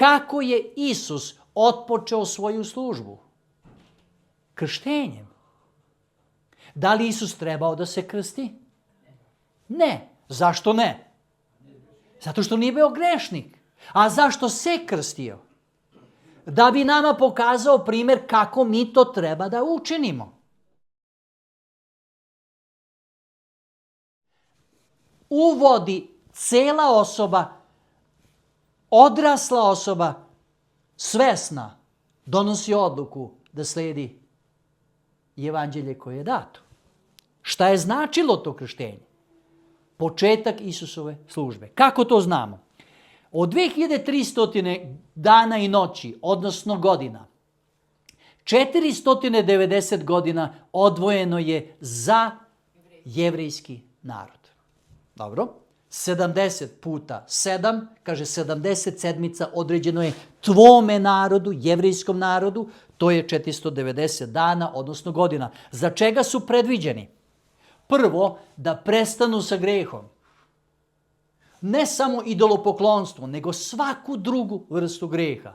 Kako je Isus otpočeo svoju službu? Krštenjem. Da li Isus trebao da se krsti? Ne. Zašto ne? Zato što nije bio grešnik. A zašto se krstio? Da bi nama pokazao primjer kako mi to treba da učinimo. Uvodi cela osoba, odrasla osoba, svesna, donosi odluku da slijedi evanđelje koje je dato. Šta je značilo to krštenje? Početak Isusove službe. Kako to znamo? Od 2300 dana i noći, odnosno godina, 490 godina odvojeno je za jevrejski narod. Dobro? 70 puta 7, kaže 70 sedmica određeno je tvome narodu, jevrejskom narodu, to je 490 dana, odnosno godina. Za čega su predviđeni? Prvo, da prestanu sa grehom. Ne samo idolopoklonstvo, nego svaku drugu vrstu greha.